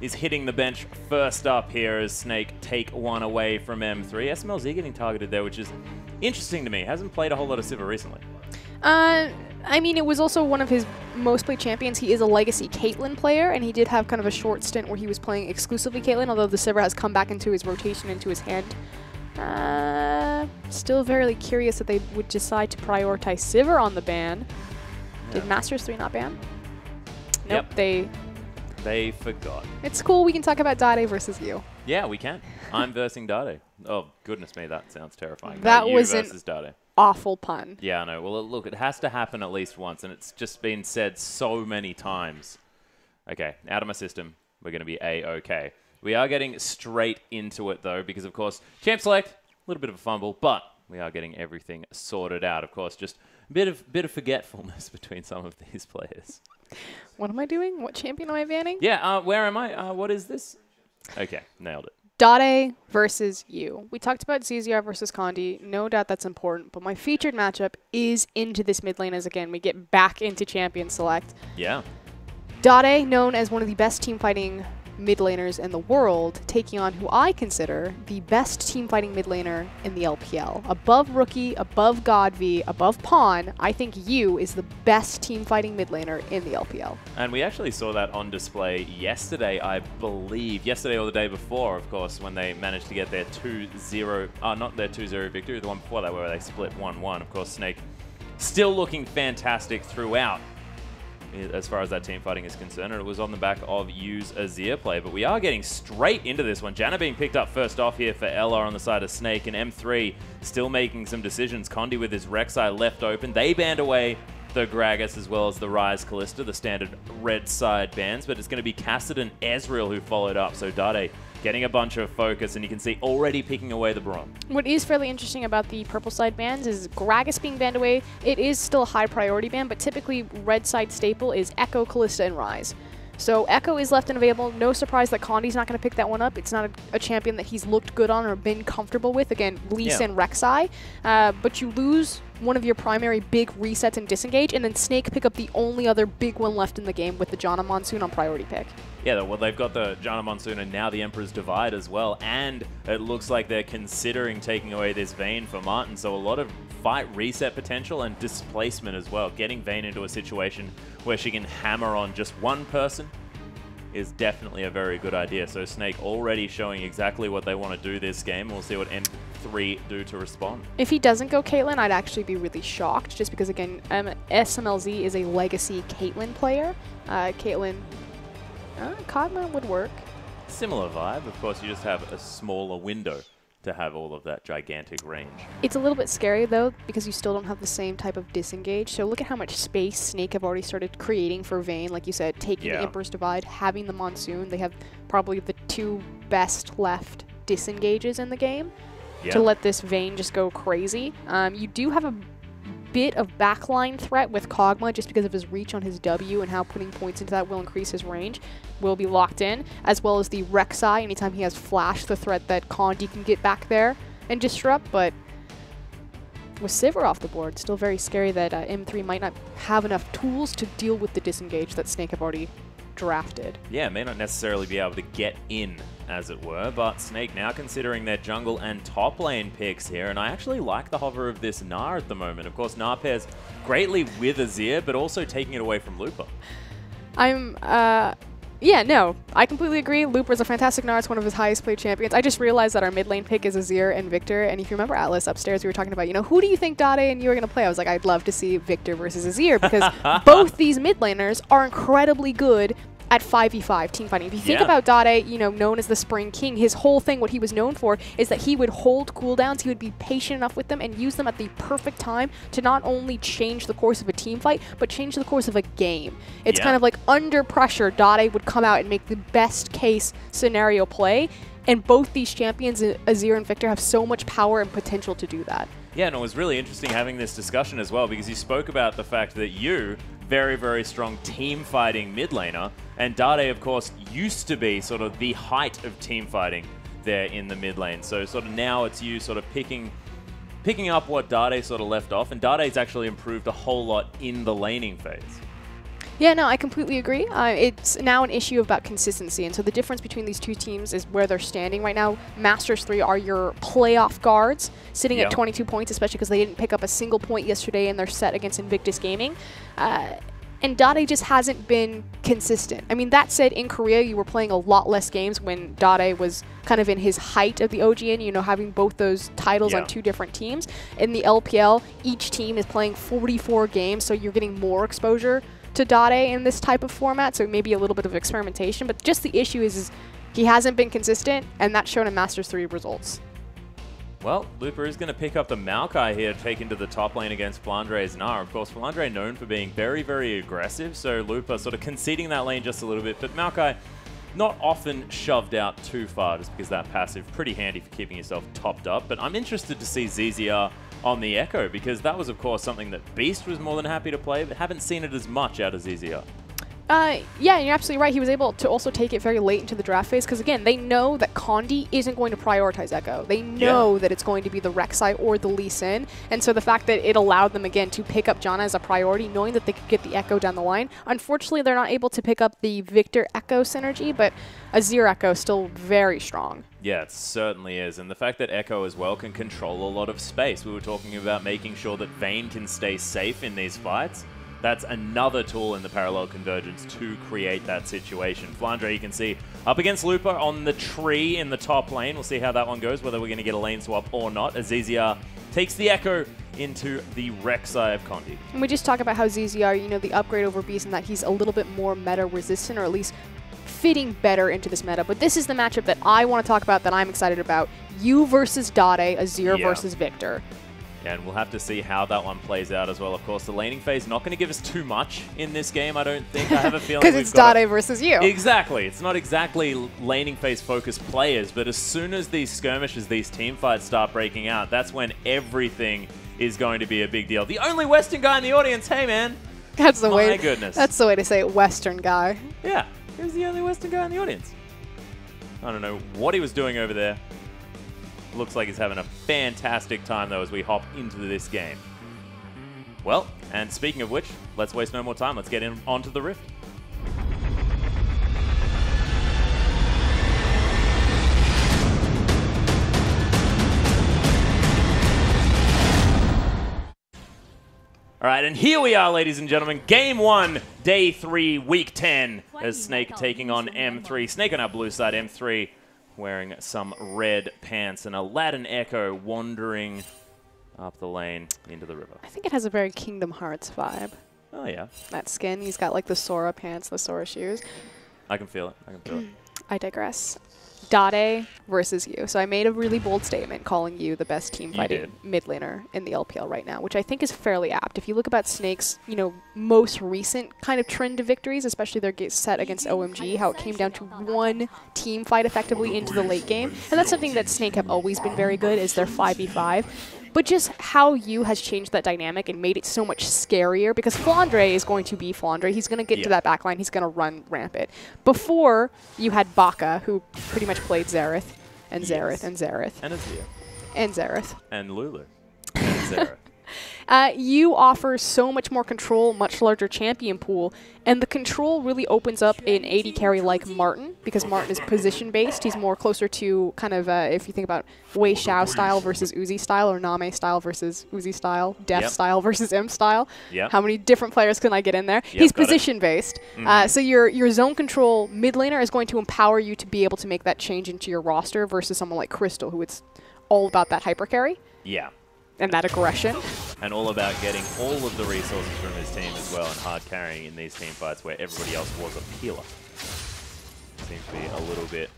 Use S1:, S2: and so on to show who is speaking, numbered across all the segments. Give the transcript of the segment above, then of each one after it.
S1: is hitting the bench first up here as Snake take one away from M3. SMLZ getting targeted there, which is interesting to me. Hasn't played a whole lot of Sivir recently.
S2: I mean, it was also one of his most played champions. He is a legacy Caitlyn player, and he did have kind of a short stint where he was playing exclusively Caitlyn, although the Sivir has come back into his rotation, into his hand. Still very curious that they would decide to prioritize Sivir on the ban. Yeah. Did Masters 3 not ban? Nope,
S1: yep. They forgot.
S2: It's cool, we can talk about Dade versus you.
S1: Yeah, we can. I'm versing Dade. Oh, goodness me, that sounds terrifying.
S2: That
S1: no,
S2: was
S1: versus Dade.
S2: Awful pun.
S1: Yeah, I know. Well, look, it has to happen at least once, and it's just been said so many times. Okay, out of my system. We're going to be A-okay. We are getting straight into it, though, because, of course, Champ Select, a little bit of a fumble, but we are getting everything sorted out. Of course, just a bit of forgetfulness between some of these players.
S2: What am I doing? What champion am I banning?
S1: Yeah, where am I? What is this? Okay, nailed it.
S2: Dade versus you. We talked about ZZR versus Condi. No doubt that's important, but my featured matchup is into this mid lane as, again, we get back into Champion Select.
S1: Yeah.
S2: Dade, known as one of the best team fighting mid laners in the world, taking on who I consider the best team fighting mid laner in the LPL. Above Rookie, above Godv, above Pawn, I think you is the best team fighting mid laner in the LPL.
S1: And we actually saw that on display yesterday, I believe. Yesterday or the day before, of course, when they managed to get their 2-0, not their 2-0 victory, the one before that where they split 1-1. Of course, Snake still looking fantastic throughout as far as that team fighting is concerned, and it was on the back of Yu's Azir play. But we are getting straight into this one. Janna being picked up first off here for Ella on the side of Snake, and M3 still making some decisions. Condi with his Rek'Sai left open. They banned away the Gragas as well as the Ryze Kalista, the standard red side bans, but it's going to be Cassidy and Ezreal who followed up. So Dade getting a bunch of focus, and you can see already picking away the Braum.
S2: What is fairly interesting about the purple side bans is Gragas being banned away. It is still a high priority ban, but typically red side staple is Echo, Kalista, and Ryze. So Echo is left and available. No surprise that Condi's not going to pick that one up. It's not a champion that he's looked good on or been comfortable with. Again, Lee Sin, Rek'Sai. But you lose one of your primary big resets and disengage, and then Snake pick up the only other big one left in the game with the Janna Monsoon on priority pick.
S1: Yeah, well, they've got the Janna Monsoon and now the Emperor's Divide as well, and it looks like they're considering taking away this Vayne for Martin, so a lot of fight reset potential and displacement as well. Getting Vayne into a situation where she can hammer on just one person is definitely a very good idea. So Snake already showing exactly what they want to do this game. We'll see what M3 do to respond. If
S2: he doesn't go Caitlyn, I'd actually be really shocked, just because, again, SMLZ is a legacy Caitlyn player. Caitlyn, Kog'Maw would work.
S1: Similar vibe. Of course, you just have a smaller window to have all of that gigantic range.
S2: It's a little bit scary, though, because you still don't have the same type of disengage. So look at how much space Snake have already started creating for Vayne. Like you said, taking the Emperor's Divide, having the Monsoon. They have probably the two best left disengages in the game to let this Vayne just go crazy. You do have a bit of backline threat with Kog'Maw just because of his reach on his W and how putting points into that will increase his range. Will be locked in, as well as the Rek'Sai. Anytime he has flash, the threat that Condi can get back there and disrupt. But with Sivir off the board, still very scary that M3 might not have enough tools to deal with the disengage that Snake have already drafted.
S1: Yeah, may not necessarily be able to get in, as it were, but Snake now considering their jungle and top lane picks here, and I actually like the hover of this Gnar at the moment. Of course, Gnar pairs greatly with Azir, but also taking it away from Looper.
S2: Yeah, no, I completely agree. Looper's a fantastic Gnar. It's one of his highest played champions. I just realized that our mid lane pick is Azir and Victor, and if you remember Atlas upstairs, we were talking about, you know, who do you think Dade and you are going to play? I was like, I'd love to see Victor versus Azir, because both these mid laners are incredibly good at 5v5 team fighting. If you think about Dade, you know, known as the Spring King, his whole thing, what he was known for, is that he would hold cooldowns, he would be patient enough with them and use them at the perfect time to not only change the course of a team fight, but change the course of a game. It's kind of like under pressure, Dade would come out and make the best case scenario play, and both these champions, Azir and Victor, have so much power and potential to do that.
S1: Yeah, and it was really interesting having this discussion as well, because you spoke about the fact that you, very, very strong team fighting mid laner, and Dade, of course, used to be sort of the height of team fighting there in the mid lane. So sort of now it's you sort of picking up what Dade sort of left off, and Dade's actually improved a whole lot in the laning phase.
S2: Yeah, no, I completely agree. It's now an issue about consistency, and so the difference between these two teams is where they're standing right now. Masters 3 are your playoff guards, sitting at 22 points, especially because they didn't pick up a single point yesterday in their set against Invictus Gaming. And Dade just hasn't been consistent. I mean, that said, in Korea, you were playing a lot less games when Dade was kind of in his height of the OGN, you know, having both those titles on 2 different teams. In the LPL, each team is playing 44 games, so you're getting more exposure to Dade in this type of format, so maybe a little bit of experimentation. But just the issue is he hasn't been consistent, and that's shown in Masters 3 results.
S1: Well, Lupa is going to pick up the Maokai here to take into the top lane against Flandre's Gnar. Of course, Flandre known for being very, very aggressive, so Lupa sort of conceding that lane just a little bit, but Maokai not often shoved out too far just because that passive pretty handy for keeping yourself topped up. But I'm interested to see ZZR on the Echo, because that was, of course, something that Beast was more than happy to play, but haven't seen it as much out of ZZR.
S2: Yeah, you're absolutely right. He was able to also take it very late into the draft phase because, again, they know that Condi isn't going to prioritize Echo. They know that it's going to be the Rek'Sai or the Lee Sin. And so the fact that it allowed them, again, to pick up Janna as a priority, knowing that they could get the Echo down the line. Unfortunately, they're not able to pick up the Victor Echo synergy, but Azir Echo is still very strong.
S1: Yeah, it certainly is. And the fact that Echo as well can control a lot of space. We were talking about making sure that Vayne can stay safe in these fights. That's another tool in the parallel convergence to create that situation. Flandre, you can see, up against Lupa on the tree in the top lane. We'll see how that one goes, whether we're going to get a lane swap or not. As ZZR takes the Echo into the Rek'Sai of Condi.
S2: And we just talk about how ZZR, you know, the upgrade over Beast, and that he's a little bit more meta resistant, or at least fitting better into this meta. But this is the matchup that I want to talk about, that I'm excited about. You versus Dade, Azir versus Victor.
S1: And we'll have to see how that one plays out as well. Of course, the laning phase not going to give us too much in this game, I don't think. I have a feeling
S2: because it's Dade versus you.
S1: Exactly. It's not exactly laning phase focused players, but as soon as these skirmishes, these team fights start breaking out, that's when everything is going to be a big deal. The only Western guy in the audience, hey man.
S2: That's the way.
S1: My goodness.
S2: That's the way to say it, Western guy.
S1: Yeah, who's the only Western guy in the audience? I don't know what he was doing over there. Looks like he's having a fantastic time, though, as we hop into this game. Well, and speaking of which, let's waste no more time. Let's get onto the Rift. All right, and here we are, ladies and gentlemen. Game 1, Day 3, Week 10, as Snake taking on M3. Snake on our blue side, M3 wearing some red pants, and Aladdin Echo wandering up the lane into the river.
S2: I think it has a very Kingdom Hearts vibe.
S1: Oh, yeah.
S2: That skin, he's got like the Sora pants, the Sora shoes.
S1: I can feel it. I can feel it.
S2: I digress. Dade versus you. So I made a really bold statement calling you the best team fighting mid laner in the LPL right now, which I think is fairly apt. If you look about Snake's, you know, most recent kind of trend to victories, especially their set against OMG, how it came down to one team fight effectively into the late game. And that's something that Snake have always been very good, is their 5v5. But just how you has changed that dynamic and made it so much scarier, because Flandre is going to be Flandre. He's going to get into that backline. He's going to run rampant. Before, you had Baka, who pretty much played Xerath, and Xerath, and Xerath.
S1: And Azir.
S2: And Xerath.
S1: And Lulu. And Xerath.
S2: You offer so much more control, much larger champion pool, and the control really opens up an AD carry like Martin, because Martin is position-based. He's more closer to kind of, if you think about Wei Xiao style versus Uzi style, or Name style versus Uzi style, Def style versus M style. How many different players can I get in there? He's position-based. So your zone control mid laner is going to empower you to be able to make that change into your roster versus someone like Crystal, who it's all about that hyper carry.
S1: Yeah.
S2: And that aggression.
S1: And all about getting all of the resources from his team as well, and hard carrying in these team fights where everybody else was a healer. Seems to be a little bit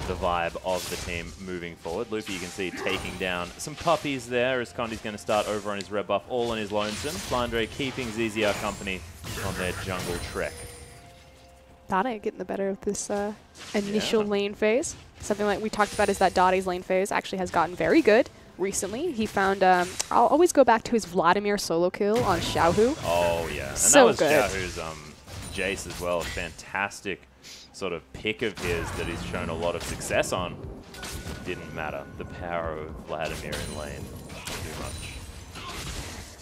S1: the vibe of the team moving forward. Luffy, you can see, taking down some puppies there as Condi's going to start over on his red buff, all on his lonesome. Flandre keeping ZZR company on their jungle trek.
S2: Dade getting the better of this initial lane phase. Something like we talked about is that Dade's lane phase actually has gotten very good. Recently, he found, I'll always go back to his Vladimir solo kill on Xiaohu.
S1: Oh, yeah. And
S2: so
S1: that was
S2: good.
S1: Xiaohu's Jace as well. A fantastic sort of pick of his that he's shown a lot of success on. Didn't matter. The power of Vladimir in lane. Too much.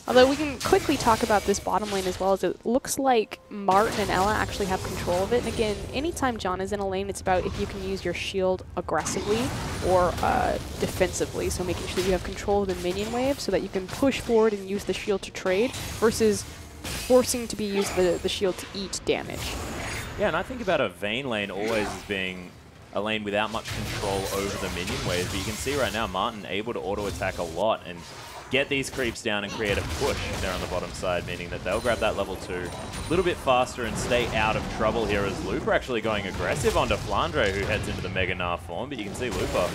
S2: Although we can quickly talk about this bottom lane as well, as it looks like Martin and Ella actually have control of it. And again, anytime John is in a lane, it's about if you can use your shield aggressively or defensively. So making sure that you have control of the minion wave so that you can push forward and use the shield to trade versus forcing to be used the shield to eat damage.
S1: Yeah, and I think about a Vayne lane always as being a lane without much control over the minion wave. But you can see right now Martin able to auto-attack a lot and get these creeps down and create a push there on the bottom side, meaning that they'll grab that level 2 a little bit faster and stay out of trouble here as Looper actually going aggressive onto Flandre, who heads into the Mega Gnar form. But you can see Looper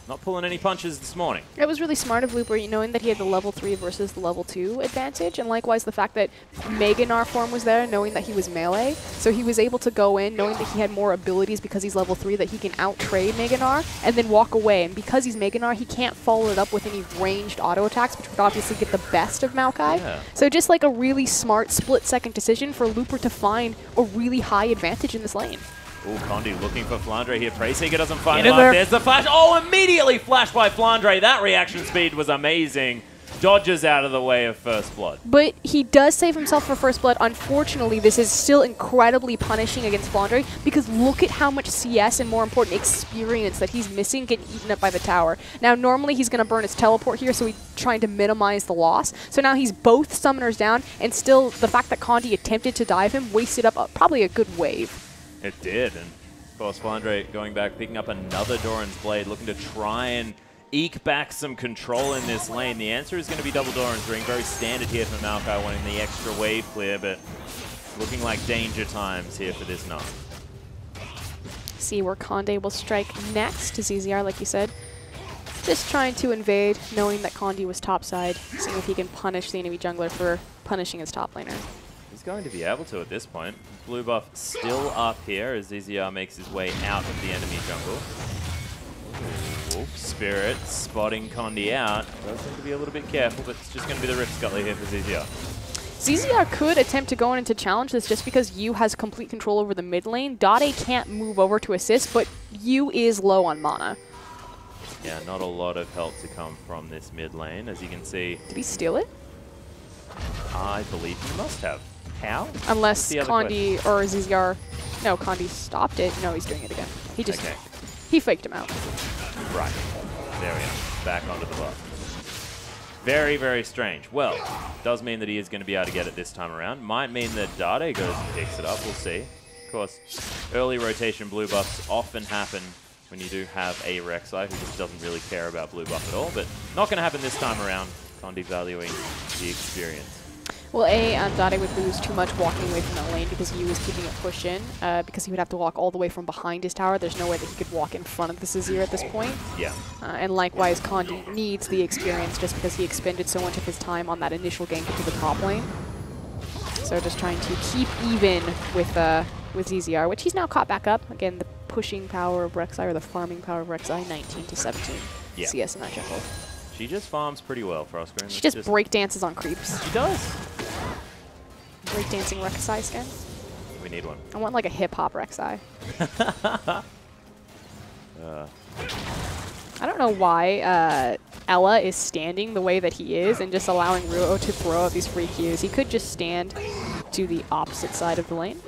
S1: not pulling any punches this morning. It
S2: was really smart of Looper, knowing that he had the level 3 versus the level 2 advantage, and likewise the fact that Mega Gnar form was there, knowing that he was melee. So he was able to go in, knowing that he had more abilities because he's level 3, that he can out-trade Mega Gnar and then walk away. And because he's Mega Gnar, he can't follow it up with any ranged auto attacks, which would obviously get the best of Maokai. Yeah. So just like a really smart split-second decision for Looper to find a really high advantage in this lane.
S1: Ooh, Condi looking for Flandre here. Preyseeker doesn't find it. There's the flash. Oh, immediately flashed by Flandre. That reaction speed was amazing. Dodges out of the way of First Blood.
S2: But he does save himself for First Blood. Unfortunately, this is still incredibly punishing against Flandre because look at how much CS and, more important, experience that he's missing getting eaten up by the tower. Now, normally he's going to burn his teleport here, so he's trying to minimize the loss. So now he's both summoners down, and still the fact that Condi attempted to dive him wasted up probably a good wave.
S1: It did, and of course Flandre going back, picking up another Doran's Blade, looking to try and eke back some control in this lane. The answer is going to be double Doran's Ring, very standard here for Maokai, wanting the extra wave clear, but looking like danger times here for this Gnar.
S2: See where Condi will strike next to ZZR, like you said. Just trying to invade, knowing that Condi was topside, seeing if he can punish the enemy jungler for punishing his top laner.
S1: He's going to be able to at this point. Blue buff still up here as ZZR makes his way out of the enemy jungle. Ooh, Spirit spotting Condi out. Does seem to be a little bit careful, but it's just going to be the Rift Scuttler here for ZZR.
S2: ZZR could attempt to go in to challenge this just because Yu has complete control over the mid lane. Dade can't move over to assist, but Yu is low on mana.
S1: Yeah, not a lot of help to come from this mid lane, as you can see.
S2: Did he steal it?
S1: I believe he must have. How?
S2: Unless Condi or ZZR... No, Condi stopped it. No, he's doing it again. He just... Okay. He faked him out.
S1: Right. There we are. Back onto the buff. Very, very strange. Well, does mean that he is going to be able to get it this time around. Might mean that Dade goes and picks it up. We'll see. Of course, early rotation blue buffs often happen when you do have a Rek'Sai who just doesn't really care about blue buff at all. But not going to happen this time around. Condi valuing the experience.
S2: Well, Dade would lose too much walking away from that lane because Yu was keeping it pushed in, because he would have to walk all the way from behind his tower. There's no way that he could walk in front of the Azir at this point.
S1: Yeah.
S2: And likewise, Condi needs the experience just because he expended so much of his time on that initial gank into the top lane. So just trying to keep even with ZZR, which he's now caught back up. Again, the pushing power of Rek'Sai, or the farming power of Rek'Sai, 19 to 17 CS in that jungle.
S1: She just farms pretty well for us.
S2: She just break dances on creeps.
S1: She does.
S2: Breakdancing Rek'Sai skin.
S1: We need one.
S2: I want like a hip-hop Rek'Sai. I don't know why Ella is standing the way that he is and just allowing Ruo to throw out these free Qs. He could just stand to the opposite side of the lane.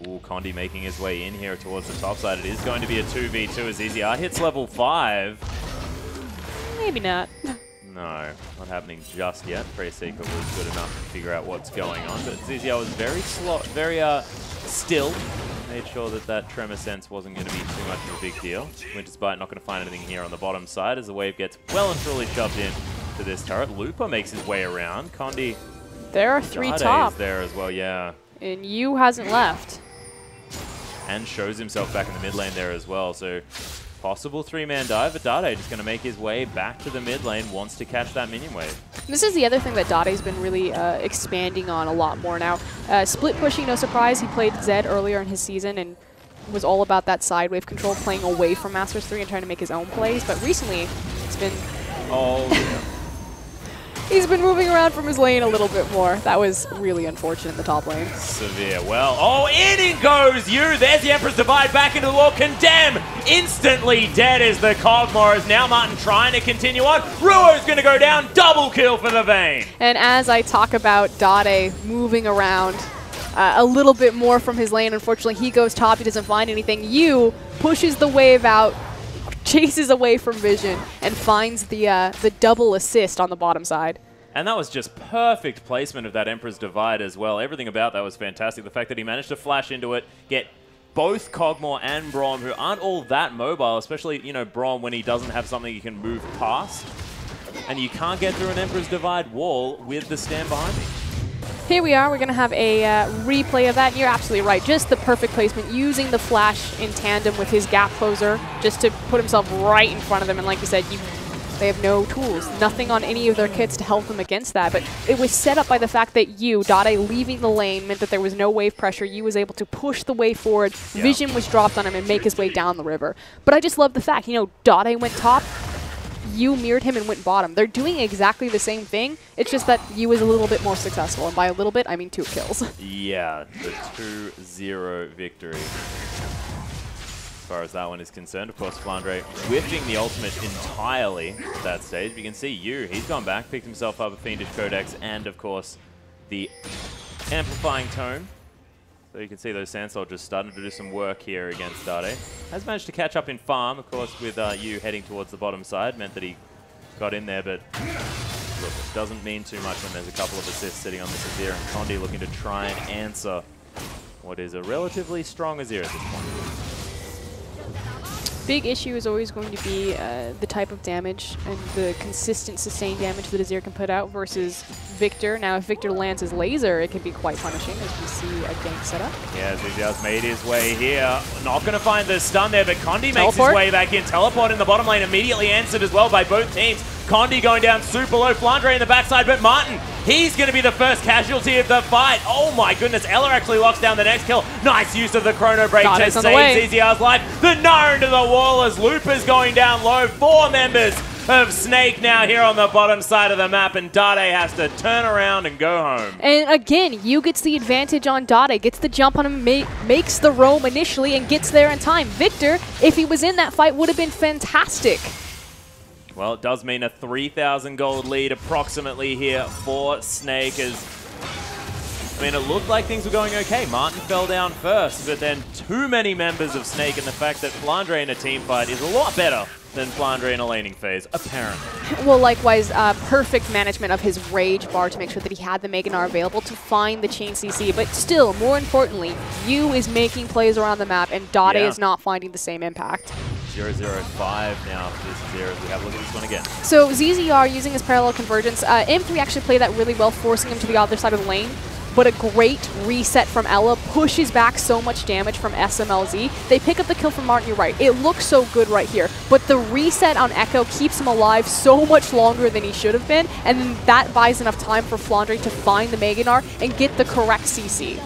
S1: Ooh, Condi making his way in here towards the top side. It is going to be a 2v2 as ZZR hits level 5.
S2: Maybe not.
S1: No, not happening just yet. Preyseeker was good enough to figure out what's going on, but ZZR was very still. Made sure that that tremor sense wasn't going to be too much of a big deal. Winterspite not going to find anything here on the bottom side as the wave gets well and truly shoved in to this turret. Looper makes his way around. Condi.
S2: There are 3
S1: Dade
S2: top.
S1: Is there as well, yeah.
S2: And Yu hasn't left.
S1: And shows himself back in the mid lane there as well, so possible 3-man dive, but Dade just going to make his way back to the mid lane, wants to catch that minion wave.
S2: This is the other thing that Dade's been really expanding on a lot more now. Split pushing, no surprise. He played Zed earlier in his season and was all about that side wave control, playing away from Masters 3 and trying to make his own plays. But recently, it's been...
S1: Oh, yeah.
S2: He's been moving around from his lane a little bit more. That was really unfortunate in the top lane.
S1: Severe. Well, oh, in it goes you. There's the Emperor's Divide back into the wall. Condemn instantly dead is the Cogmores. Now Martin trying to continue on. Ruo's going to go down. Double kill for the Vayne.
S2: And as I talk about Dade moving around a little bit more from his lane, unfortunately he goes top. He doesn't find anything. Yu pushes the wave out, chases away from Vision, and finds the double assist on the bottom side.
S1: And that was just perfect placement of that Emperor's Divide as well. Everything about that was fantastic. The fact that he managed to flash into it, get both Cogmore and Braum, who aren't all that mobile, especially, you know, Braum when he doesn't have something he can move past. And you can't get through an Emperor's Divide wall with the stand behind me.
S2: Here we are. We're going to have a replay of that. You're absolutely right. Just the perfect placement, using the flash in tandem with his gap closer just to put himself right in front of them. And like you said, they have no tools, nothing on any of their kits to help them against that. But it was set up by the fact that Dade leaving the lane meant that there was no wave pressure. Yu was able to push the wave forward. Yeah. Vision was dropped on him and make his way down the river. But I just love the fact, you know, Dade went top. Yu mirrored him and went bottom. They're doing exactly the same thing. It's just that Yu is a little bit more successful. And by a little bit, I mean 2 kills.
S1: Yeah, the 2-0 victory. As far as that one is concerned, of course, Flandre whiffing the ultimate entirely at that stage. You can see Yu, he's gone back, picked himself up a Fiendish Codex, and of course, the Amplifying Tome. So you can see those Sand Soldiers starting to do some work here against Dade. Has managed to catch up in farm, of course, with Yu heading towards the bottom side. Meant that he got in there, but look, it doesn't mean too much when there's a couple of assists sitting on this Azir, and Condi looking to try and answer what is a relatively strong Azir at this point.
S2: Big issue is always going to be the type of damage and the consistent sustained damage that Azir can put out versus Victor. Now, if Victor lands his laser, it can be quite punishing, as we see a gank setup. Yeah,
S1: Zizia's made his way here. Not going to find the stun there, but Condi makes his way back in. Teleport in the bottom lane, immediately answered as well by both teams. Condi going down super low, Flandre in the backside, but Martin, he's going to be the first casualty of the fight. Oh my goodness, Ella actually locks down the next kill. Nice use of the Chrono Break to save ZZR's life. The Nara into the wall as Looper's going down low. 4 members of Snake now here on the bottom side of the map, and Dade has to turn around and go home.
S2: And again, Yu gets the advantage on Dade, gets the jump on him, makes the roam initially, and gets there in time. Victor, if he was in that fight, would have been fantastic.
S1: Well, it does mean a 3,000 gold lead approximately here for Snake. As I mean, it looked like things were going okay. Martin fell down first, but then too many members of Snake, and the fact that Flandre in a team fight is a lot better than Flandre in a laning phase, apparently.
S2: Well, likewise, perfect management of his Rage bar to make sure that he had the Mega Gnar available to find the chain CC. But still, more importantly, Yu is making plays around the map, and Dade is not finding the same impact.
S1: 0-0-5 now for this Azir as we have a look at this one again.
S2: So ZZR using his parallel convergence, M3 actually played that really well, forcing him to the other side of the lane. But a great reset from Ella pushes back so much damage from SMLZ. They pick up the kill from Martin, you're right. It looks so good right here. But the reset on Echo keeps him alive so much longer than he should have been. And then that buys enough time for Flandre to find the Mega Gnar and get the correct CC.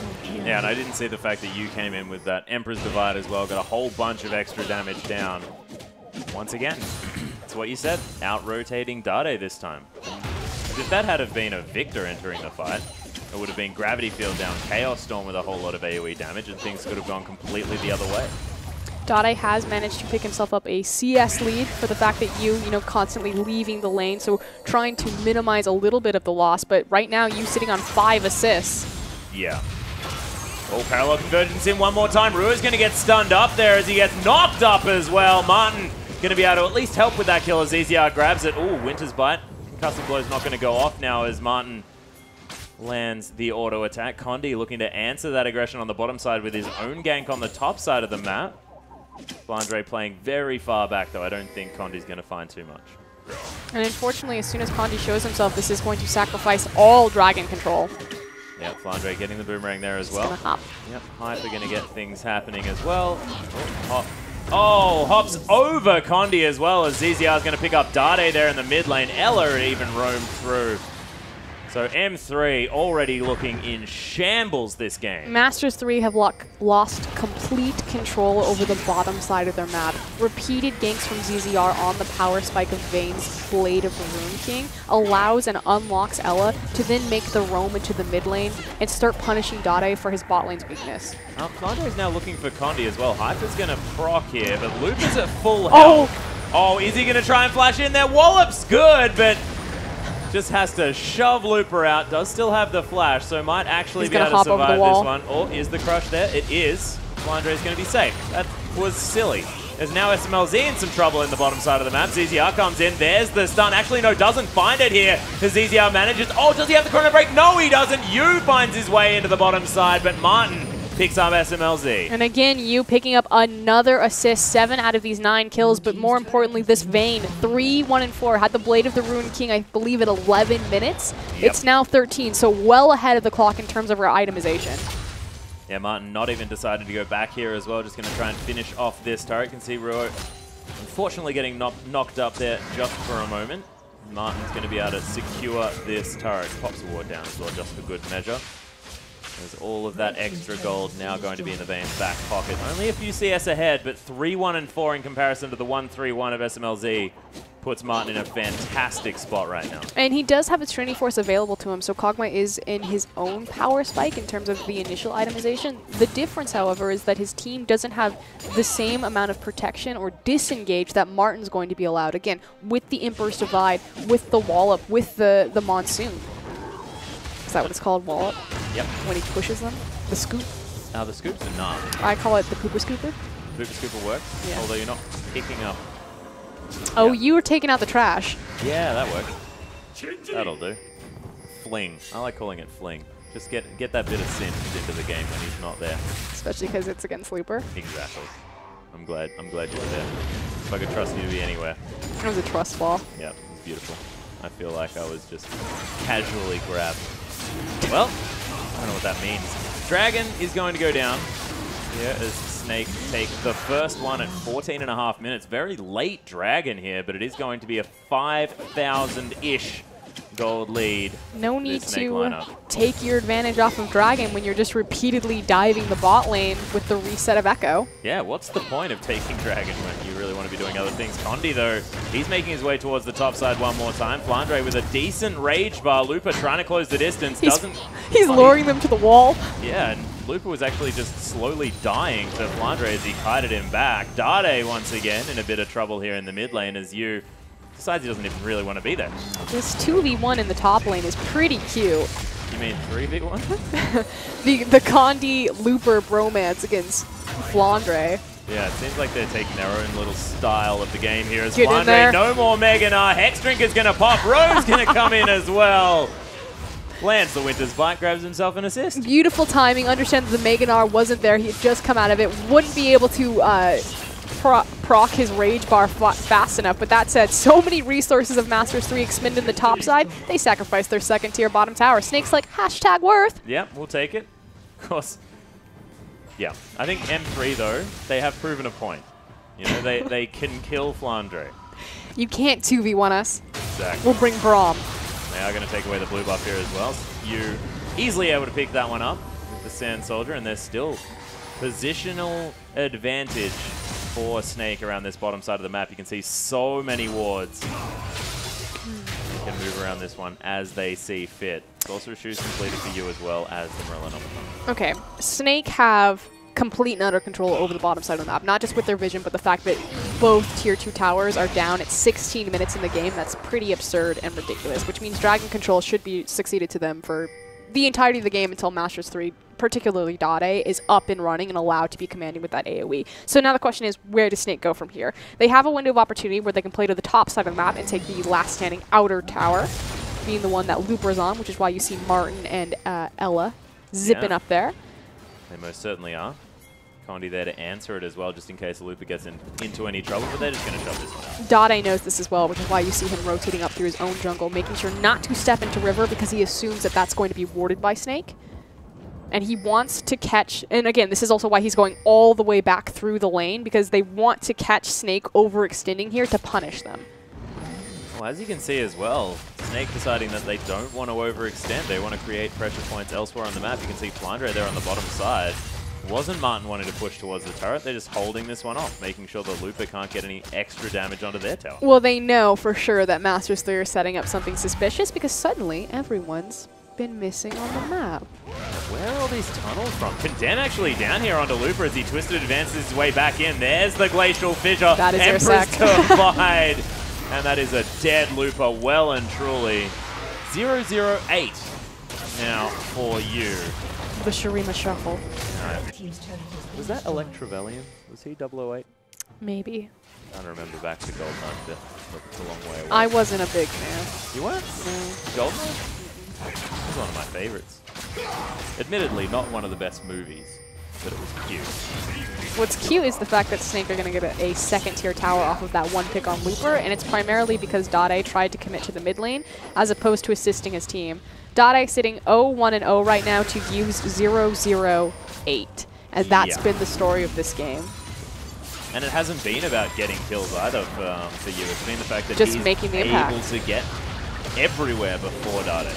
S1: Yeah, and I didn't see the fact that you came in with that Emperor's Divide as well. Got a whole bunch of extra damage down. Once again, it's what you said. Out-rotating Dade this time. If that had have been a Victor entering the fight, it would have been Gravity Field down, Chaos Storm with a whole lot of AoE damage, and things could have gone completely the other way.
S2: Dade has managed to pick himself up a CS lead for the fact that Yu, constantly leaving the lane, so trying to minimize a little bit of the loss, but right now Yu sitting on 5 assists.
S1: Yeah. Oh, parallel convergence in one more time. Rua's going to get stunned up there as he gets knocked up as well. Martin going to be able to at least help with that kill as ZZR grabs it. Ooh, Winter's Bite. Concussive Blow's not going to go off now as Martin lands the auto attack. Condi looking to answer that aggression on the bottom side with his own gank on the top side of the map. Flandre playing very far back, though. I don't think Condi's going to find too much.
S2: And unfortunately, as soon as Condi shows himself, this is going to sacrifice all dragon control.
S1: Yep, Flandre getting the boomerang there as well.
S2: Gonna hop.
S1: Yep, Hyper going to get things happening as well. Oh, hop. Oh, hops over Condi as well as ZZR is going to pick up Dade there in the mid lane. Ella even roamed through. So M3 already looking in shambles this game.
S2: Masters 3 have lost complete control over the bottom side of their map. Repeated ganks from ZZR on the power spike of Vayne's Blade of the Rune King allows and unlocks Ella to then make the roam into the mid lane and start punishing Dade for his bot lane's weakness.
S1: Flandre is now looking for Condi as well. Hyper's going to proc here, but Loop is at full health. Oh, is he going to try and flash in there? Wallop's good, but just has to shove Looper out. Does still have the flash, so might actually be able to survive this one. Or is the crush there? It is. Flandre is going to be safe. That was silly. There's now SMLZ in some trouble in the bottom side of the map. ZZR comes in. There's the stun. Actually, no, doesn't find it here. As ZZR manages. Oh, does he have the chrono break? No, he doesn't. Yu finds his way into the bottom side, but Martin picks up SMLZ.
S2: And again, Yu picking up another assist, 7 out of these 9 kills, but more importantly, this Vayne, 3, 1, and 4, had the Blade of the Rune King, I believe, at 11 minutes. Yep. It's now 13, so well ahead of the clock in terms of her itemization.
S1: Yeah, Martin not even decided to go back here as well, just going to try and finish off this turret. You can see Ruo unfortunately getting knocked up there just for a moment. Martin's going to be able to secure this turret. Pops the ward down as well, just for good measure. There's all of that extra gold now going to be in the Vayne's back pocket. Only a few CS ahead, but 3, 1, and 4 in comparison to the 1, 3, 1 of SMLZ puts Martin in a fantastic spot right now.
S2: And he does have his Trinity Force available to him, so Kog'Maw is in his own power spike in terms of the initial itemization. The difference, however, is that his team doesn't have the same amount of protection or disengage that Martin's going to be allowed. Again, with the Emperor's Divide, with the Wallop, with the Monsoon. Is that what it's called, Wallop?
S1: Yep.
S2: When he pushes them? The scoop?
S1: The scoops are not.
S2: I call it the pooper scooper.
S1: Pooper scooper works,
S2: yeah.
S1: Although you're not picking up.
S2: Oh, you were taking out the trash.
S1: Yeah, that works. That'll do. Fling. I like calling it fling. Just get that bit of sin into the game when he's not there.
S2: Especially because it's against Looper.
S1: Exactly. I'm glad you were there. If I could trust you to be anywhere.
S2: It was a trust fall.
S1: Yeah, it was beautiful. I feel like I was just casually grabbed. Well, I don't know what that means. Dragon is going to go down here as Snake take the first one at 14.5 minutes. Very late Dragon here, but it is going to be a 5,000-ish gold lead.
S2: No need to take your advantage off of Dragon when you're just repeatedly diving the bot lane with the reset of Echo.
S1: Yeah, what's the point of taking Dragon when you really want to be doing other things? Condi, though, he's making his way towards the top side one more time. Flandre with a decent rage bar. Looper trying to close the distance.
S2: He's luring them to the wall.
S1: Yeah, and Looper was actually just slowly dying to Flandre as he kited him back. Dade, once again, in a bit of trouble here in the mid lane as Yu decides he doesn't even really want to be there.
S2: This 2v1 in the top lane is pretty cute.
S1: You mean 3v1?
S2: the Condi Looper bromance against Flandre.
S1: Yeah, it seems like they're taking their own little style of the game here. As Flandre, no more Meganar. Hexdrinker's going to pop. Rogue's going to come in as well. Lands the Winter's Bite, grabs himself an assist.
S2: Beautiful timing. Understand that the Meganar wasn't there. He had just come out of it. Wouldn't be able to proc his rage bar fast enough. But that said, so many resources of Masters 3 expended in the top side, they sacrificed their second tier bottom tower. Snake's like, #worth.
S1: Yeah, we'll take it. Of course. Yeah, I think M3, though, they have proven a point. You know, they can kill Flandre.
S2: You can't 2v1 us.
S1: Exactly.
S2: We'll bring Braum.
S1: They are going to take away the blue buff here as well. You easily able to pick that one up with the Sand Soldier, and there's still positional advantage for Snake around this bottom side of the map. You can see so many wards. They can move around this one as they see fit. Sorcerer Shoes completed for you as well as the Merlin on the front.
S2: Okay, Snake have complete and utter control over the bottom side of the map, not just with their vision, but the fact that both tier 2 towers are down at 16 minutes in the game. That's pretty absurd and ridiculous, which means Dragon control should be succeeded to them for the entirety of the game until Masters 3, particularly Dade, is up and running and allowed to be commanding with that AoE. So now the question is, where does Snake go from here? They have a window of opportunity where they can play to the top side of the map and take the last standing outer tower, being the one that Looper is on, which is why you see Martin and Ella zipping up there.
S1: They most certainly are. Condi there to answer it as well, just in case Looper gets into any trouble, but they're just going to shove this one out.
S2: Dade knows this as well, which is why you see him rotating up through his own jungle, making sure not to step into river because he assumes that that's going to be warded by Snake. And he wants to catch, and again, this is also why he's going all the way back through the lane, because they want to catch Snake overextending here to punish them.
S1: Well, as you can see as well, Snake deciding that they don't want to overextend. They want to create pressure points elsewhere on the map. You can see Flandre there on the bottom side. Wasn't Martin wanting to push towards the turret. They're just holding this one off, making sure the Looper can't get any extra damage onto their tower.
S2: Well, they know for sure that Masters 3 are setting up something suspicious because suddenly everyone's been missing on the map.
S1: Where are all these tunnels from? Condemn actually down here onto Looper as he twisted advances his way back in. There's the Glacial Fissure.
S2: That is
S1: Emperor's Divide. And that is a dead Looper, well and truly. 008 now for you.
S2: The Shurima Shuffle.
S1: Was that Electrovellium? Was he 008?
S2: Maybe.
S1: I don't remember back to Goldeneye, but it's a long way away.
S2: I wasn't a big fan.
S1: You weren't?
S2: No.
S1: Goldeneye? It was one of my favorites. Admittedly, not one of the best movies, but it was cute.
S2: What's cute is the fact that Snake are going to get a second-tier tower off of that one pick on Looper, and it's primarily because Dade tried to commit to the mid lane as opposed to assisting his team. Dade sitting 0-1-0 right now to use 0-0-8, and that's been the story of this game.
S1: And it hasn't been about getting kills either for you. It's been the fact that
S2: just
S1: he's
S2: making the
S1: able
S2: impact
S1: to get everywhere before Dade.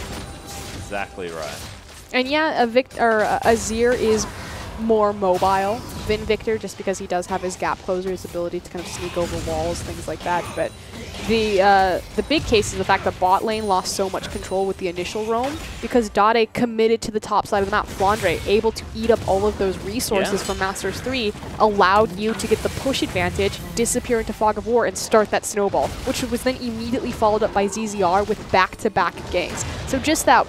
S1: Exactly right.
S2: And yeah, Azir is more mobile than Victor just because he does have his gap closer, his ability to kind of sneak over walls, things like that. But the big case is the fact that bot lane lost so much control with the initial roam because Dade committed to the top side of the map. Flandre, able to eat up all of those resources from Masters 3, allowed you to get the push advantage, disappear into Fog of War, and start that snowball, which was then immediately followed up by ZZR with back-to-back ganks. So just that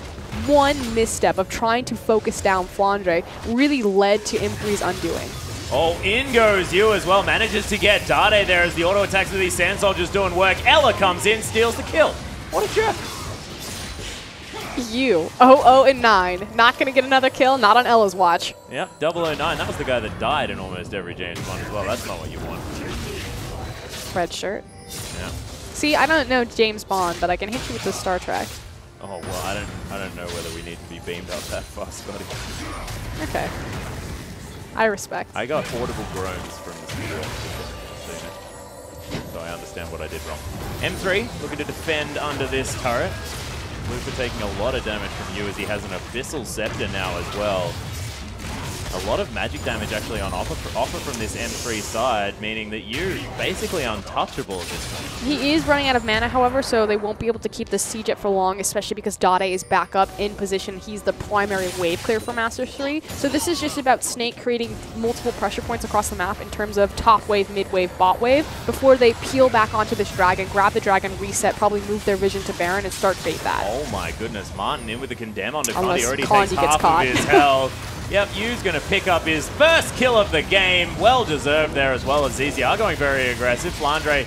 S2: one misstep of trying to focus down Flandre really led to M3's undoing.
S1: Oh, in goes you as well. Manages to get Dade there as the auto attacks of these Sand Soldiers doing work. Ella comes in, steals the kill. What a jerk.
S2: You, 0-0-9. Not going to get another kill, not on Ella's watch.
S1: Yep, 009. That was the guy that died in almost every James Bond as well. That's not what you want.
S2: Red shirt.
S1: Yeah.
S2: See, I don't know James Bond, but I can hit you with the Star Trek.
S1: Oh, well, I don't know whether we need to be beamed up that fast, Scotty.
S2: Okay. I respect.
S1: I got audible groans from the speaker, so I understand what I did wrong. M3 looking to defend under this turret. Looper taking a lot of damage from you as he has an Abyssal Scepter now as well. A lot of magic damage actually on offer from this M3 side, meaning that you're basically untouchable at this point.
S2: He is running out of mana, however, so they won't be able to keep the siege up for long, especially because Dade is back up in position. He's the primary wave clear for Masters 3. So this is just about Snake creating multiple pressure points across the map in terms of top wave, mid wave, bot wave, before they peel back onto this dragon, grab the dragon, reset, probably move their vision to Baron, and start bait that.
S1: Oh my goodness, Martin in with the condemn onto
S2: Unless
S1: Condi. Already
S2: Condi
S1: takes
S2: gets
S1: half
S2: caught.
S1: of his health. Yep, Yu's going to pick up his first kill of the game. Well deserved there as well as ZZR going very aggressive. Flandre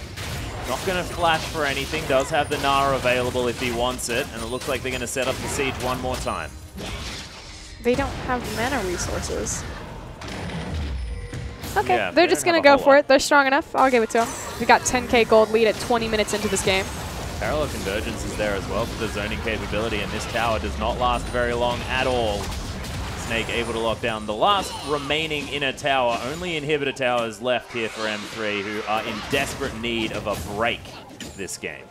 S1: not going to flash for anything. Does have the Nara available if he wants it. And it looks like they're going to set up the siege one more time.
S2: They don't have mana resources. Okay,
S1: Yeah,
S2: they're just going to go for it. They're strong enough. I'll give it to them. We got 10k gold lead at 20 minutes into this game.
S1: Parallel Convergence is there as well for the zoning capability. And this tower does not last very long at all. Snake able to lock down the last remaining inner tower. Only inhibitor towers left here for M3, who are in desperate need of a break this game.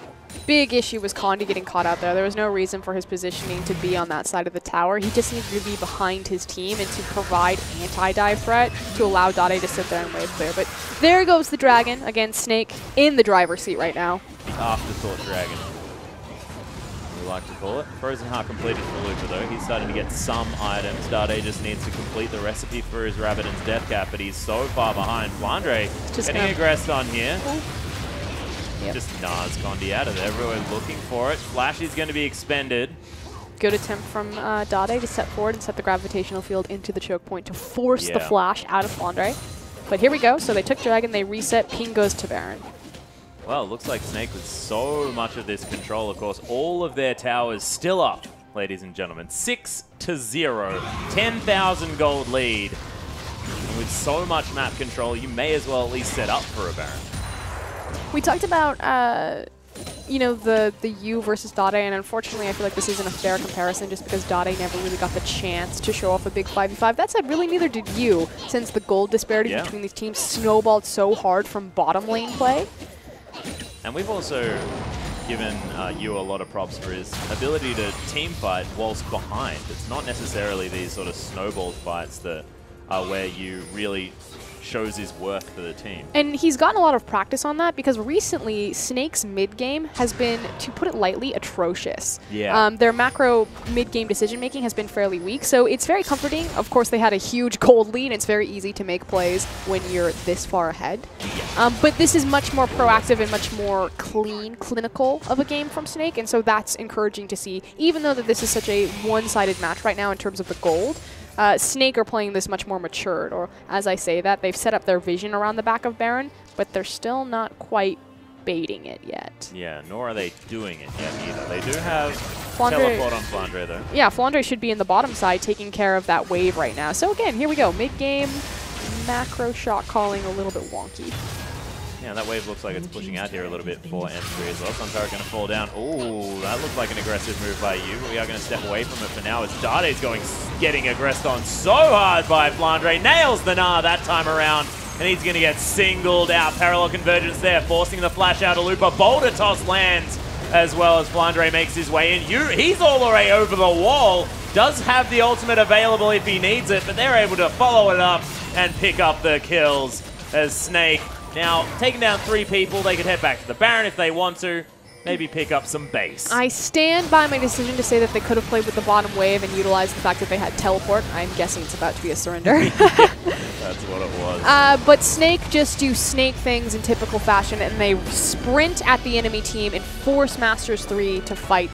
S2: Big issue was Condi getting caught out there. There was no reason for his positioning to be on that side of the tower. He just needed to be behind his team and to provide anti-dive threat to allow Dade to sit there and wave clear. But there goes the dragon. Again, Snake in the driver's seat right now.
S1: The afterthought dragon, we like to call it. Frozen Heart completed for Looper though. He's starting to get some items. Dade just needs to complete the recipe for his Rabbidan's death cap, but he's so far behind. Flandre getting aggressed on here.
S2: Yep.
S1: Just Nas Condi out of there. Everyone looking for it. Flash is going to be expended.
S2: Good attempt from Dade to step forward and set the gravitational field into the choke point to force the flash out of Flandre. But here we go. So they took Dragon, they reset, ping goes to Baron.
S1: Well, it looks like Snake with so much of this control. Of course, all of their towers still up, ladies and gentlemen. 6-0, 10,000 gold lead. And with so much map control, you may as well at least set up for a Baron.
S2: We talked about, you know, the U versus Dade, and unfortunately I feel like this isn't a fair comparison just because Dade never really got the chance to show off a big 5v5. That said, really neither did you, since the gold disparity between these teams snowballed so hard from bottom lane play.
S1: And we've also given you a lot of props for his ability to team fight whilst behind. It's not necessarily these sort of snowball fights that are where you really shows his worth for the team.
S2: And he's gotten a lot of practice on that because recently Snake's mid-game has been, to put it lightly, atrocious.
S1: Yeah.
S2: Their macro mid-game decision-making has been fairly weak, so it's very comforting. Of course, they had a huge gold lead, and it's very easy to make plays when you're this far ahead.
S1: Yeah.
S2: But this is much more proactive and much more clean, clinical of a game from Snake, and so that's encouraging to see, even though that this is such a one-sided match right now in terms of the gold. Snake are playing this much more matured, or as I say that, they've set up their vision around the back of Baron, but they're still not quite baiting it yet.
S1: Yeah, nor are they doing it yet either. They do have
S2: Flandre,
S1: teleport on Flandre though.
S2: Yeah, Flandre should be in the bottom side taking care of that wave right now. So again, here we go. Mid-game, macro shot calling a little bit wonky.
S1: Yeah, that wave looks like it's pushing out here a little bit for M3 as well. Suntara going to fall down. Oh, that looks like an aggressive move by you, but we are going to step away from it for now as Dade's getting aggressed on so hard by Flandre. Nails the Gnar that time around, and he's going to get singled out. Parallel convergence there, forcing the flash out of Lupa. Boulder toss lands as well as Flandre makes his way in. He's all the way over the wall. Does have the ultimate available if he needs it, but they're able to follow it up and pick up the kills as Snake now taking down 3 people. They could head back to the Baron if they want to. Maybe pick up some base.
S2: I stand by my decision to say that they could have played with the bottom wave and utilized the fact that they had teleport. I'm guessing it's about to be a surrender.
S1: That's what it was.
S2: But Snake just do Snake things in typical fashion, and they sprint at the enemy team and force Masters 3 to fight